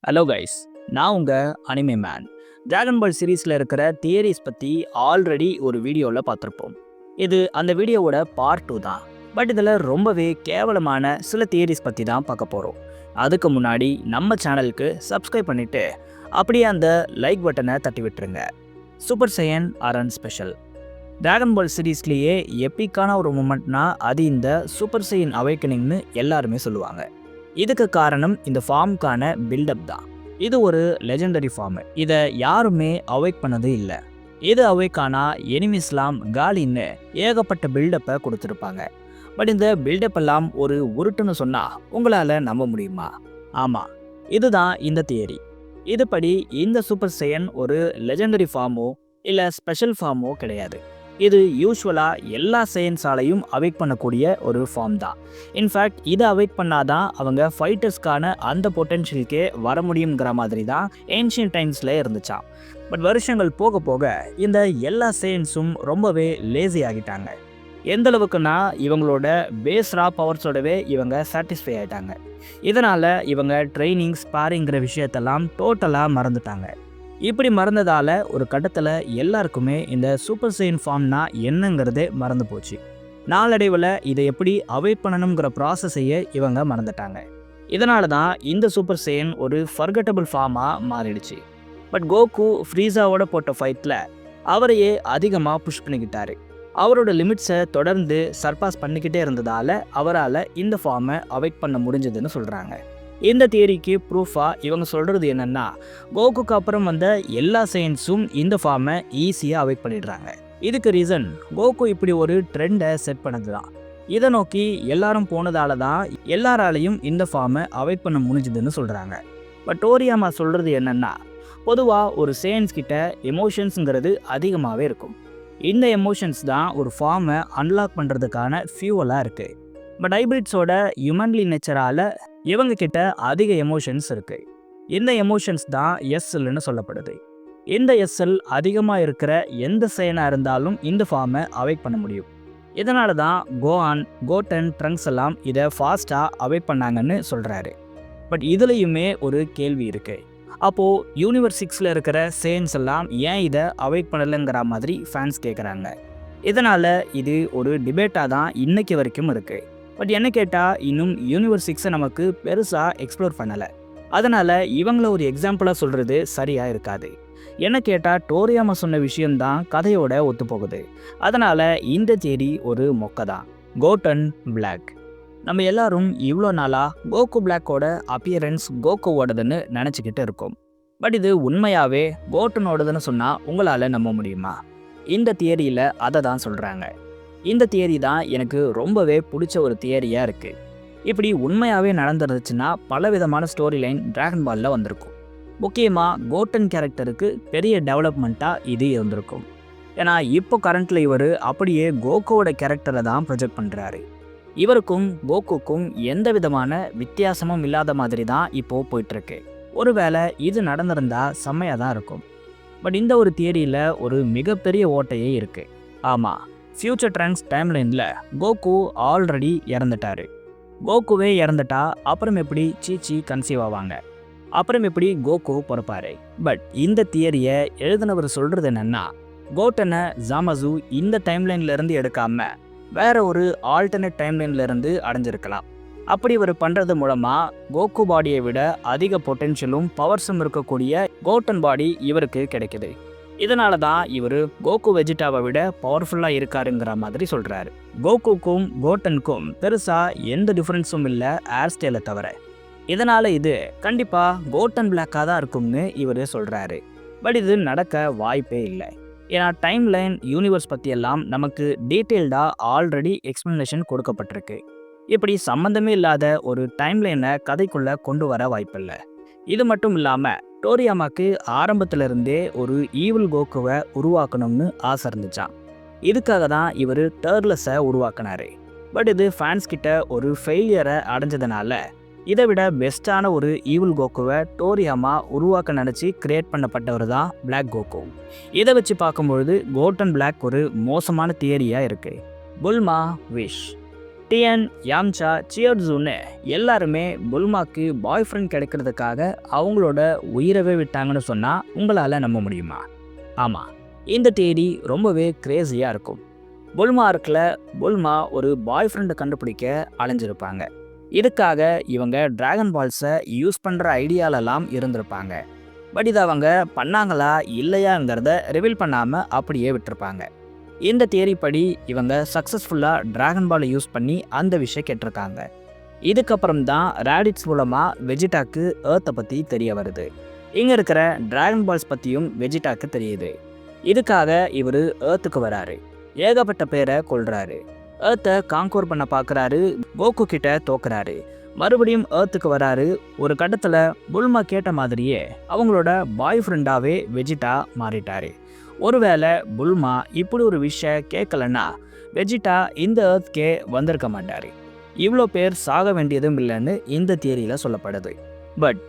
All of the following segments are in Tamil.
ஹலோ கைஸ், நான் உங்கள் அனிமே மேன். டிராகன் பால் சீரீஸில் இருக்கிற தியரிஸ் பற்றி ஆல்ரெடி ஒரு வீடியோவில் பார்த்துருப்போம். இது அந்த வீடியோவோட பார்ட் 2 தான். பட் இதில் ரொம்பவே கேவலமான சில தியரிஸ் பற்றி தான் பார்க்க போகிறோம். அதுக்கு முன்னாடி நம்ம சேனலுக்கு சப்ஸ்கிரைப் பண்ணிவிட்டு அப்படியே அந்த லைக் பட்டனை தட்டி விட்டுருங்க. சூப்பர் சையன் ஆரன் ஸ்பெஷல் டிராகன் பால் சீரீஸ்லேயே எப்பிக்கான ஒரு மூமெண்ட்னா அது இந்த சூப்பர் சையன் அவேக்கனிங்னு எல்லாருமே சொல்லுவாங்க. இதுக்கு காரணம் இந்த ஃபார்முக்கான பில்டப் தான். இது ஒரு லெஜெண்டரி ஃபார்மு. இதை யாருமே அவேக் பண்ணது இல்லை. இது அவேக்கானா எனிமிஸ்லாம் காலின்னு ஏகப்பட்ட பில்டப்பை கொடுத்துருப்பாங்க. பட் இந்த பில்டப் எல்லாம் ஒரு உருட்டுன்னு சொன்னால் உங்களால் நம்ப முடியுமா? ஆமாம், இதுதான் இந்த தியரி. இதுபடி இந்த சூப்பர் சையன் ஒரு லெஜெண்டரி ஃபார்மோ இல்லை ஸ்பெஷல் ஃபார்மோ கிடையாது. இது யூஸ்வலாக எல்லா சையன்ஸாலையும் அவேக் பண்ணக்கூடிய ஒரு ஃபார்ம் தான். இன்ஃபேக்ட் இதை அவேக் பண்ணாதான் அவங்க ஃபைட்டர்ஸ்க்கான அந்த பொட்டென்ஷியலுக்கே வர முடியுங்கிற மாதிரி தான் ஏன்ஷியன் டைம்ஸில் இருந்துச்சான். பட் வருஷங்கள் போக போக இந்த எல்லா சையன்ஸும் ரொம்பவே லேசி ஆகிட்டாங்க. எந்த அளவுக்குன்னா இவங்களோட பேஸ்ரா பவர்ஸோடவே இவங்க சாட்டிஸ்ஃபை ஆகிட்டாங்க. இதனால் இவங்க ட்ரைனிங் ஸ்பாரிங்கிற விஷயத்தெல்லாம் டோட்டலாக மறந்துட்டாங்க. இப்படி மறந்ததால் ஒரு கட்டத்தில் எல்லாருக்குமே இந்த சூப்பர் சையன் ஃபார்ம்னா என்னங்கிறதே மறந்து போச்சு. நாளடைவில் இதை எப்படி அவேக் பண்ணணுங்கிற ப்ராசஸையே இவங்க மறந்துட்டாங்க. இதனால தான் இந்த சூப்பர் சையன் ஒரு ஃபர்கட்டபிள் ஃபார்மாக மாறிடுச்சு. பட் கோகு ஃப்ரீஸாவோட போட்ட ஃபைட்டில் அவரையே அதிகமாக புஷ் பண்ணிக்கிட்டாரு. அவரோட லிமிட்ஸை தொடர்ந்து சர்பாஸ் பண்ணிக்கிட்டே இருந்ததால் அவரால் இந்த ஃபார்மை அவேக் பண்ண முடிஞ்சதுன்னு சொல்கிறாங்க. இந்த தியரிக்கு ப்ரூஃபாக இவங்க சொல்கிறது என்னென்னா, கோகுக்கு அப்புறம் வந்த எல்லா சயின்ஸும் இந்த ஃபார்மை ஈஸியாக அவேக் பண்ணிடுறாங்க. இதுக்கு ரீசன் கோகு இப்படி ஒரு ட்ரெண்டை செட் பண்ணது தான். இதை நோக்கி எல்லாரும் போனதால தான் எல்லாராலையும் இந்த ஃபார்மை அவேக் பண்ண முடிஞ்சுதுன்னு சொல்கிறாங்க. பட் டோரியாமா சொல்கிறது என்னென்னா, பொதுவாக ஒரு சயின்ஸ் கிட்ட எமோஷன்ஸுங்கிறது அதிகமாகவே இருக்கும். இந்த எமோஷன்ஸ் தான் ஒரு ஃபார்மை அன்லாக் பண்ணுறதுக்கான ஃபியூவலாக இருக்குது. பட் ஹைபிரிட்ஸோட ஹியூமன்லி நேச்சரால் இவங்க கிட்ட அதிக எமோஷன்ஸ் இருக்குது. இந்த எமோஷன்ஸ் தான் எஸ்எல்னு சொல்லப்படுது. இந்த எஸ்எல் அதிகமாக இருக்கிற எந்த சையனாக இருந்தாலும் இந்த ஃபார்மை அவேக் பண்ண முடியும். இதனால தான் கோஆன், கோட்டன், ட்ரங்க்ஸ் எல்லாம் இதை ஃபாஸ்ட்டாக அவேக் பண்ணாங்கன்னு சொல்கிறாரு. பட் இதுலேயுமே ஒரு கேள்வி இருக்குது. அப்போது யூனிவர்ஸ் 6 இருக்கிற சயின்ஸ் எல்லாம் ஏன் இதை அவேக் பண்ணலைங்கிற மாதிரி ஃபேன்ஸ் கேட்குறாங்க. இதனால் இது ஒரு டிபேட்டாக தான் இன்னைக்கு வரைக்கும் இருக்குது. பட் என்ன கேட்டால் இன்னும் யூனிவர்ஸ் 6 நமக்கு பெருசாக எக்ஸ்ப்ளோர் பண்ணலை. அதனால் இவங்கள ஒரு எக்ஸாம்பிளாக சொல்கிறது சரியாக இருக்காது. என்ன கேட்டால் டோரியாமா சொன்ன விஷயம்தான் கதையோட ஒத்துப்போகுது. அதனால் இந்த தியரி ஒரு மொக்க தான். கோட்டன் பிளாக். நம்ம எல்லாரும் இவ்வளோ நாளாக கோகு பிளாக்கோட அப்பியரன்ஸ் கோகுவோடதுன்னு நினச்சிக்கிட்டு இருக்கோம். பட் இது உண்மையாகவே கோட்டனோடதுன்னு சொன்னால் உங்களால் நம்ப முடியுமா? இந்த தியரியில் அதை தான் சொல்கிறாங்க. இந்த தியரி தான் எனக்கு ரொம்பவே பிடிச்ச ஒரு தியரியாக இருக்குது. இப்படி உண்மையாகவே நடந்துருந்துச்சுன்னா பலவிதமான ஸ்டோரி லைன் டிராகன் பாலில் வந்திருக்கும். முக்கியமாக கோட்டன் கேரக்டருக்கு பெரிய டெவலப்மெண்ட்டாக இது இருந்திருக்கும். ஏன்னா இப்போ கரண்ட்டில் இவர் அப்படியே கோகுவோட கேரக்டரை தான் ப்ரொஜெக்ட் பண்ணுறாரு. இவருக்கும் கோகுக்கும் எந்த விதமான வித்தியாசமும் இல்லாத மாதிரி தான் இப்போது போயிட்டுருக்கு. ஒருவேளை இது நடந்திருந்தால் செம்மையாக தான் இருக்கும். பட் இந்த ஒரு தியரியில் ஒரு மிகப்பெரிய ஓட்டையே இருக்குது. ஆமாம், ஃபியூச்சர் ட்ரங்க்ஸ் டைம்லைனில் கோகு ஆல்ரெடி இறந்துட்டார். கோகுவே இறந்துட்டா அப்புறம் எப்படி சீச்சி கன்சீவ் ஆவாங்க? அப்புறம் எப்படி கோகு பிறப்பாரு? பட் இந்த தியரியை எழுதினவர் சொல்கிறது என்னென்னா, கோட்டனை ஜாமசு இந்த டைம்லைன்லேருந்து எடுக்காமல் வேற ஒரு ஆல்டர்னேட் டைம்லைன்லேருந்து அடைஞ்சிருக்கலாம். அப்படி இவர் பண்ணுறது மூலமாக கோகு பாடியை விட அதிக பொட்டென்ஷியலும் பவர்ஸும் இருக்கக்கூடிய கோட்டன் பாடி இவருக்கு கிடைக்குது. இதனால தான் இவர் கோகு வெஜிடாவை விட பவர்ஃபுல்லாக இருக்காருங்கிற மாதிரி சொல்கிறாரு. கோகுக்கும் கோட்டனுக்கும் பெருசாக எந்த டிஃப்ரென்ஸும் இல்லை ஹேர் ஸ்டைலை தவிர. இதனால் இது கண்டிப்பாக கோட்டன் பிளாக்காக தான் இருக்கும்னு இவர் சொல்கிறாரு. பட் இது நடக்க வாய்ப்பே இல்லை. ஏன்னா டைம் லைன் யூனிவர்ஸ் பற்றியெல்லாம் நமக்கு டீட்டெயில்டாக ஆல்ரெடி எக்ஸ்ப்ளனேஷன் கொடுக்கப்பட்டிருக்கு. இப்படி சம்மந்தமே இல்லாத ஒரு டைம்லைனை கதைக்குள்ளே கொண்டு வர வாய்ப்பில்லை. இது மட்டும் இல்லாமல் டோரியாமாக்கு ஆரம்பத்திலிருந்தே ஒரு ஈவில் கோகுவை உருவாக்கணும்னு ஆசை இருந்துச்சான். இதுக்காக தான் இவர் டர்லஸை உருவாக்கினார். பட் இது ஃபேன்ஸ் கிட்ட ஒரு ஃபெயிலியரை அடைஞ்சதுனால இதை விட பெஸ்ட்டான ஒரு ஈவில் கோகுவை டோரியாமா உருவாக்க நினச்சி கிரியேட் பண்ணப்பட்டவர் தான் பிளாக் கோகு. இதை வச்சு பார்க்கும்பொழுது கோட்டன் பிளாக் ஒரு மோசமான தியரியாக இருக்குது. Bulma wish. டிஎன், யாம்சா, சியர்ஸுன்னு எல்லாருமே புல்மாக்கு பாய் ஃப்ரெண்ட் கிடைக்கிறதுக்காக அவங்களோட உயிரவே விட்டாங்கன்னு சொன்னால் உங்களால் நம்ப முடியுமா? ஆமாம், இந்த தேதி ரொம்பவே கிரேஸியாக இருக்கும். புல்மா இருக்குல்ல, புல்மா ஒரு பாய் ஃப்ரெண்டை கண்டுபிடிக்க அலைஞ்சிருப்பாங்க. இதுக்காக இவங்க டிராகன் பால்ஸை யூஸ் பண்ணுற ஐடியாலெல்லாம் இருந்திருப்பாங்க. பட் இதை அவங்க பண்ணாங்களா இல்லையாங்கிறத ரிவீல் பண்ணாமல் அப்படியே விட்டுருப்பாங்க. இந்த தியரி படி இவங்க சக்ஸஸ்ஃபுல்லாக டிராகன் பாலை யூஸ் பண்ணி அந்த விஷயம் கேட்டிருக்காங்க. இதுக்கப்புறம் தான் ரேடிட்ஸ் மூலமாக வெஜிடாக்கு ஏர்த்தை பற்றி தெரிய வருது. இங்கே இருக்கிற டிராகன் பால்ஸ் பற்றியும் வெஜிடாக்கு தெரியுது. இதுக்காக இவர் ஏர்த்துக்கு வராரு. ஏகப்பட்ட பேரை கொல்றாரு. ஏர்த்தை காங்கோர் பண்ண பார்க்குறாரு. கோகு கிட்ட தோக்குறாரு. மறுபடியும் ஏர்த்துக்கு வராரு. ஒரு கட்டத்தில் புல்மா கேட்ட மாதிரியே அவங்களோட பாய் ஃப்ரெண்டாகவே வெஜிடா மாறிட்டாரு. ஒருவேளை புல்மா இப்படி ஒரு விஷயம் கேட்கலன்னா வெஜிடா இந்த ஏர்த்கே வந்திருக்க மாட்டார். இவ்வளோ பேர் சாக வேண்டியதும் இல்லைன்னு இந்த தியரியில் சொல்லப்படுது. பட்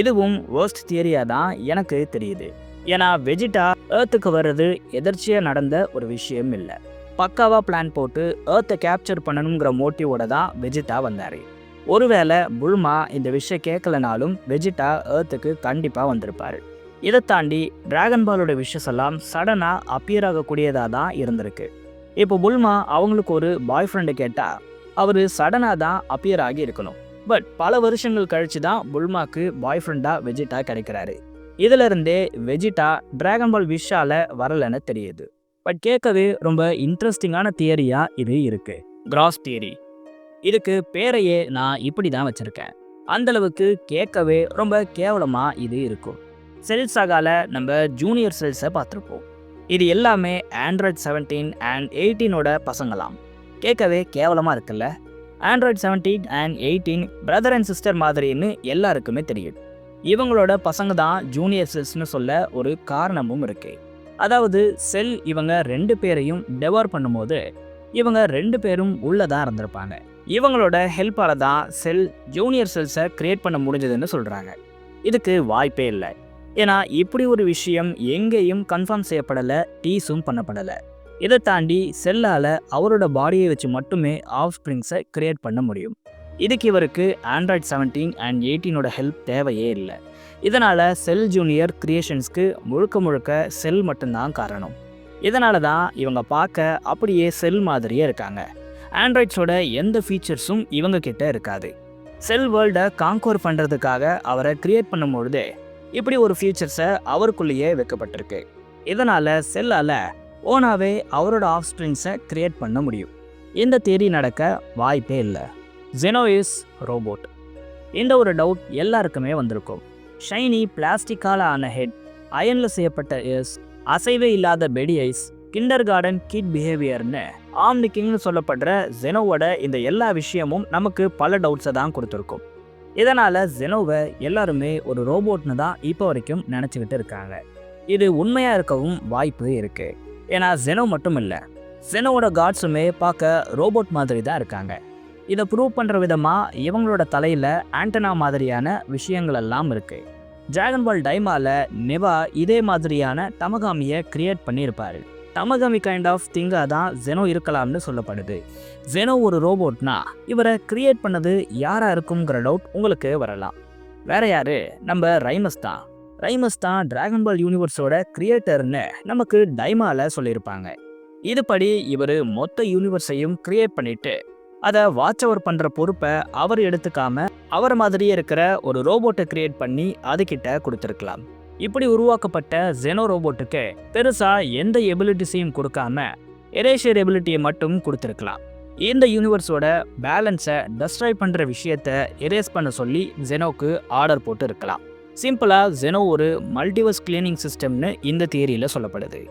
இதுவும் வேர்ஸ்ட் தியரியாக தான் எனக்கு தெரியுது. ஏன்னா வெஜிடா ஏர்த்துக்கு வர்றது எதர்ச்சியாக நடந்த ஒரு விஷயம் இல்லை. பக்காவாக பிளான் போட்டு ஏர்த்தை கேப்சர் பண்ணணுங்கிற மோட்டிவோட தான் வெஜிடா வந்தார். ஒருவேளை புல்மா இந்த விஷயம் கேட்கலனாலும் வெஜிடா ஏர்த்துக்கு கண்டிப்பாக வந்திருப்பார். இதை தாண்டி டிராகன் பாலோட விஷஸ் எல்லாம் சடனாக அப்பியர் ஆகக்கூடியதாக தான் இருந்திருக்கு. இப்போ புல்மா அவங்களுக்கு ஒரு பாய் ஃப்ரெண்டு கேட்டால் அவர் சடனாக தான் அப்பியர் ஆகி இருக்கணும். பட் பல வருஷங்கள் கழிச்சு தான் புல்மாக்கு பாய் ஃப்ரெண்டாக வெஜிடா கிடைக்கிறாரு. இதிலிருந்தே வெஜிடா டிராகன் பால் விஷால வரலன்னு தெரியுது. பட் கேட்கவே ரொம்ப இன்ட்ரெஸ்டிங்கான தியரியாக இது இருக்கு. Cross theory. இதுக்கு பேரையே நான் இப்படி தான் வச்சுருக்கேன். அந்தளவுக்கு கேட்கவே ரொம்ப கேவலமாக இது இருக்கும். செல் சாகால நம்ம ஜூனியர் செல்ஸை பார்த்துருப்போம். இது எல்லாமே ஆண்ட்ராய்ட் 17 அண்ட் 18ஓட பசங்களாம். கேட்கவே கேவலமாக இருக்குல்ல. Android 17 and 18 brother and sister மாதிரின்னு எல்லாருக்குமே தெரியும். இவங்களோட பசங்க தான் ஜூனியர் செல்ஸ்னு சொல்ல ஒரு காரணமும் இருக்குது. அதாவது செல் இவங்க 2 பேரையும் டெவார் பண்ணும்போது இவங்க 2 பேரும் உள்ளதான் இருந்திருப்பாங்க. இவங்களோட ஹெல்ப்பால தான் செல் ஜூனியர் செல்ஸை கிரியேட் பண்ண முடிஞ்சதுன்னு சொல்கிறாங்க. இதுக்கு வாய்ப்பே இல்லை. ஏன்னா இப்படி ஒரு விஷயம் எங்கேயும் கன்ஃபார்ம் செய்யப்படலை, டீஸும் பண்ணப்படலை. இதை தாண்டி செல்லால் அவரோட பாடியை வச்சு மட்டுமே ஆஃப் ஸ்ப்ரிங்ஸை கிரியேட் பண்ண முடியும். இதுக்கு இவருக்கு ஆண்ட்ராய்ட் 17 அண்ட் 18ஓட ஹெல்ப் தேவையே இல்லை. இதனால் செல் ஜூனியர் கிரியேஷன்ஸ்க்கு முழுக்க செல் மட்டும்தான் காரணம். இதனால தான் இவங்க பார்க்க அப்படியே செல் மாதிரியே இருக்காங்க. ஆண்ட்ராய்ட்ஸோட எந்த ஃபீச்சர்ஸும் இவங்க கிட்ட இருக்காது. செல் வேர்ல்டை காங்கோர் பண்ணுறதுக்காக அவரை கிரியேட் பண்ணும்பொழுதே இப்படி ஒரு ஃபீச்சர்ஸை அவருக்குள்ளேயே வைக்கப்பட்டிருக்கு. இதனால் செல்லால் ஓனாவே அவரோட ஆஃப் ஸ்ப்ரிங்ஸை கிரியேட் பண்ண முடியும். இந்த தியரி நடக்க வாய்ப்பே இல்லை. Jeno is robot. இந்த ஒரு டவுட் எல்லாருக்குமே வந்திருக்கும். ஷைனி பிளாஸ்டிக்கால் ஆன ஹெட், அயனில் செய்யப்பட்ட எஸ், அசைவே இல்லாத பெடி ஐஸ், கிண்டர் கார்டன் கிட் பிஹேவியர்னு ஆம்னிக்கிங்னு சொல்லப்படுற ஜெனோவோட இந்த எல்லா விஷயமும் நமக்கு பல டவுட்ஸை தான் கொடுத்துருக்கும். இதனால் ஜெனோவை எல்லாருமே ஒரு ரோபோட்னு தான் இப்போ வரைக்கும் நினச்சிக்கிட்டு இருக்காங்க. இது உண்மையாக இருக்கவும் வாய்ப்பு இருக்குது. ஏன்னா ஜெனோ மட்டும் இல்லை, ஜெனோவோட காட்ஸுமே பார்க்க ரோபோட் மாதிரி தான் இருக்காங்க. இதை ப்ரூவ் பண்ணுற விதமாக இவங்களோட தலையில் ஆண்டனா மாதிரியான விஷயங்கள் எல்லாம் இருக்குது. டிராகன் பால் டைமால நெவா இதே மாதிரியான தமகாமியை கிரியேட் பண்ணியிருப்பார். தமகாமி கைண்ட் ஆஃப் திங்காக தான் ஜெனோ இருக்கலாம்னு சொல்லப்படுது. ஜெனோ ஒரு ரோபோட்னா இவரை கிரியேட் பண்ணது யாராக இருக்குங்கிற டவுட் உங்களுக்கு வரலாம். வேற யாரு? நம்ம ரைமஸ் தான். ரைமஸ் தான் டிராகன் பால் யூனிவர்ஸோட கிரியேட்டர்னு நமக்கு டைமால சொல்லியிருப்பாங்க. இதுபடி இவர் மொத்த யூனிவர்ஸையும் கிரியேட் பண்ணிட்டு அதை வாட்ச் ஓவர் பண்ணுற பொறுப்பை அவர் எடுத்துக்காம அவர் மாதிரியே இருக்கிற ஒரு ரோபோட்டை கிரியேட் பண்ணி அதுக்கிட்ட கொடுத்துருக்கலாம். இப்படி உருவாக்கப்பட்ட ஜெனோ ரோபோட்டுக்கு பெருசாக எந்த எபிலிட்டிஸையும் கொடுக்காம எரேஷியர் எபிலிட்டியை மட்டும் கொடுத்துருக்கலாம். இந்த யூனிவர்ஸோட பேலன்ஸை டெஸ்ட்ராய் பண்ணுற விஷயத்த எரேஸ் பண்ண சொல்லி ஜெனோக்கு ஆர்டர் போட்டு இருக்கலாம். சிம்பிளாக ஜெனோ ஒரு மல்டிவர்ஸ் கிளீனிங் சிஸ்டம்னு இந்த தியரியில் சொல்லப்படுது.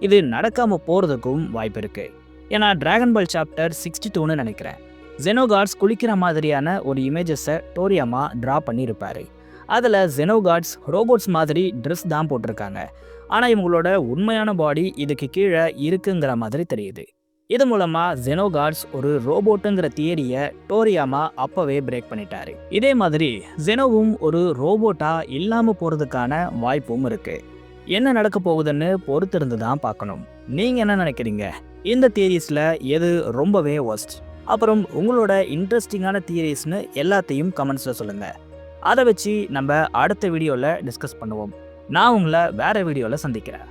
இது நடக்காமல் போகிறதுக்கும் வாய்ப்பு இருக்குது. ஏன்னா டிராகன் பால் சாப்டர் 62ன்னு நினைக்கிறேன், ஜெனோ காட்ஸ் குளிக்கிற மாதிரியான ஒரு இமேஜஸை டோரியாமா ட்ரா பண்ணியிருப்பாரு. அதில் ஜெனோ காட்ஸ் ரோபோட்ஸ் மாதிரி ட்ரெஸ் தான் போட்டிருக்காங்க. ஆனால் இவங்களோட உண்மையான பாடி இதுக்கு கீழே இருக்குங்கிற மாதிரி தெரியுது. இது மூலமாக ஜெனோ காட்ஸ் ஒரு ரோபோட்டுங்கிற தியரியை டோரியாமா அப்போவே பிரேக் பண்ணிட்டாரு. இதே மாதிரி ஜெனோவும் ஒரு ரோபோட்டாக இல்லாமல் போகிறதுக்கான வாய்ப்பும் இருக்குது. என்ன நடக்க போகுதுன்னு பொறுத்திருந்து தான் பார்க்கணும். நீங்கள் என்ன நினைக்கிறீங்க? இந்த தியரிஸில் எது ரொம்பவே ஒஸ்ட்? அப்புறம் உங்களோட இன்ட்ரெஸ்டிங்கான தியரிஸ்னு எல்லாத்தையும் கமெண்ட்ஸில் சொல்லுங்கள். அதை வச்சு நம்ம அடுத்த வீடியோவில் டிஸ்கஸ் பண்ணுவோம். நான் உங்களை வேறு வீடியோவில் சந்திக்கிறேன்.